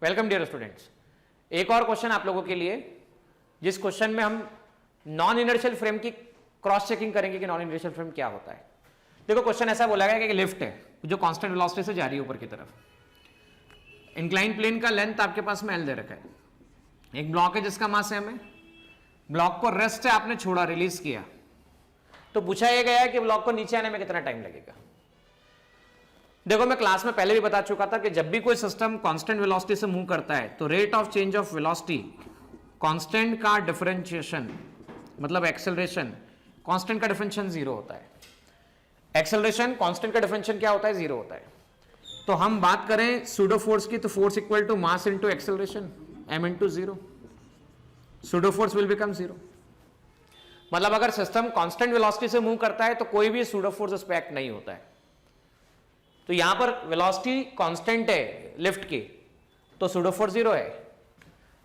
Welcome dear students. एक और question आप लोगों के लिए, जिस क्वेश्चन में हम नॉन इनर्शियल फ्रेम की क्रॉस चेकिंग करेंगे कि नॉन इनर्शियल फ्रेम क्या होता है। देखो क्वेश्चन ऐसा बोला गया कि लिफ्ट है जो कांस्टेंट वेलोसिटी से जा रही है ऊपर की तरफ। इंक्लाइन प्लेन का लेंथ आपके पास में एल दे रखा है। एक ब्लॉक है जिसका मास एम है। ब्लॉक को रेस्ट से आपने छोड़ा, रिलीज किया, तो पूछा यह गया है कि ब्लॉक को नीचे आने में कितना टाइम लगेगा। देखो मैं क्लास में पहले भी बता चुका था कि जब भी कोई सिस्टम कांस्टेंट वेलोसिटी से मूव करता है तो rate of change of velocity constant का डिफरेंशिएशन मतलब एक्सेलरेशन, कांस्टेंट का डिफरेंशिएशन जीरो होता है। एक्सेलरेशन कांस्टेंट का डिफरेंशिएशन क्या होता है? जीरो होता है। तो हम बात करें सूडो फोर्स की, तो force equal to mass into acceleration m into zero. Pseudo force will become zero. मतलब अगर सिस्टम कांस्टेंट वेलोसिटी से मूव करता है तो कोई भी सूडो फोर्स उस पर एक्ट नहीं होता है। तो यहां पर वेलोसिटी कांस्टेंट है लिफ्ट की, तो सूडो फोर्स जीरो है।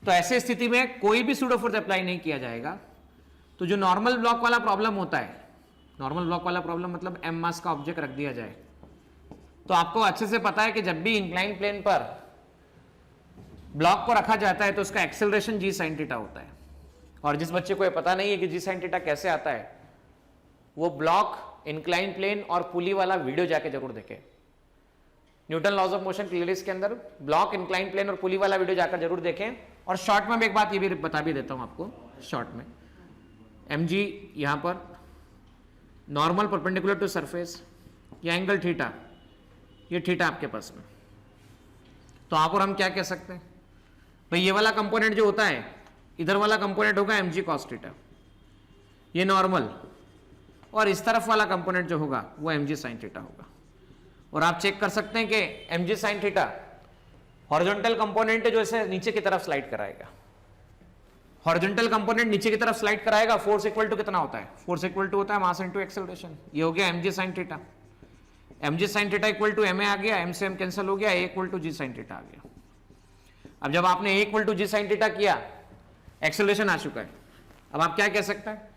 तो ऐसी स्थिति में कोई भी सूडो फोर्स अप्लाई नहीं किया जाएगा। तो जो नॉर्मल ब्लॉक वाला प्रॉब्लम होता है, नॉर्मल ब्लॉक वाला प्रॉब्लम मतलब m मास का ऑब्जेक्ट रख दिया जाए, तो आपको अच्छे से पता है कि जब भी इंक्लाइन प्लेन पर ब्लॉक को रखा जाता है तो उसका एक्सेलरेशन जी साइन थीटा होता है। और जिस बच्चे को ये पता नहीं है कि जी साइन थीटा कैसे आता है, वो ब्लॉक, इंक्लाइन प्लेन और पुली वाला वीडियो जाके जरूर देखे। Newton laws of motion playlist के अंदर ब्लॉक, इंक्लाइन प्लेन और पुली वाला वीडियो जाकर जरूर देखें। और शॉर्ट में एक बात ये भी बता भी देता हूं आपको शॉर्ट में, mg यहां पर नॉर्मल परपेंडिकुलर टू सरफेस, ये एंगल थीटा, ये थीटा आपके पास में। तो आप और हम क्या कह सकते हैं भाई, ये वाला कंपोनेंट जो होता है, इधर वाला कंपोनेंट होगा mg cos थीटा, ये नॉर्मल, और इस तरफ वाला कंपोनेंट जो होगा वो mg sin थीटा होगा। और आप चेक कर सकते हैं कि mg sin theta horizontal component है जो इसे नीचे की तरफ स्लाइड कराएगा। हॉरिजॉन्टल कंपोनेंट नीचे की तरफ स्लाइड कराएगा। फोर्स इक्वल टू कितना होता है? फोर्स इक्वल टू होता है मास इनटू एक्सेलरेशन। ये हो गया mg sin theta. mg sin theta equal to ma आ गया, m से m कैंसिल हो गया, a equal to g sin theta आ गया। अब जब आपने a equal to g sin theta किया, एक्सेलरेशन आ चुका है। अब आप क्या कह सकते हैं?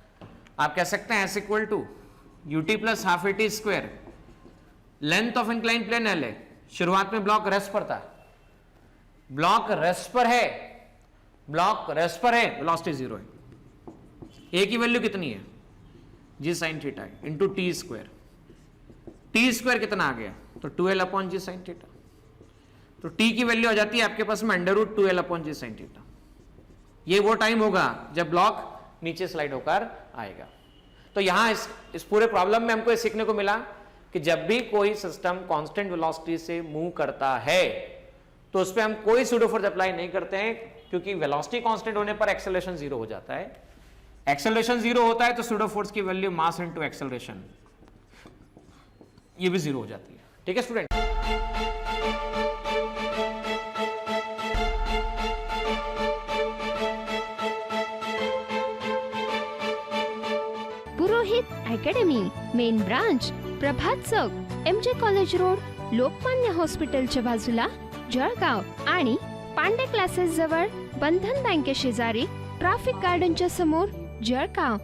आप कह सकते हैं s equal to ut plus half at square, length of incline plane l है। शुरुआत में ब्लॉक रेस्ट पर था, ब्लॉक रेस्ट पर है, ब्लॉक रेस्ट पर है, वेलोसिटी जीरो है। a की वैल्यू कितनी है? g sin थीटा है into T square. T square कितना आ गया? तो 2l अपॉन जी साइन थीटा। तो t की वैल्यू आ जाती है आपके पास में अंडर रूट 2l अपॉन जी साइन थीटा। ये वो टाइम होगा जब ब्लॉक नीचे स्लाइड होकर आएगा। तो यहां इस पूरे प्रॉब्लम में हमको ये सीखने को मिला कि जब भी कोई सिस्टम कांस्टेंट वेलोसिटी से मूव करता है तो उस पर हम कोई सूडो फोर्स अप्लाई नहीं करते हैं, क्योंकि वेलोसिटी कांस्टेंट होने पर एक्सेलरेशन जीरो हो जाता है। एक्सेलरेशन जीरो होता है तो सूडो फोर्स की वैल्यू मास इनटू एक्सेलरेशन ये भी जीरो हो जाती है। ठीक है स्टूडेंट? पुरोहित अकॅडमी, मेन ब्रांच प्रभात चौक, MJ कॉलेज रोड, लोकमान्य हॉस्पिटलच्या बाजूला, जळगाव आणि पांडे क्लासेस जवळ, बंधन बँके शेजारी, ट्रॅफिक गार्डनच्या समोर, जळगाव।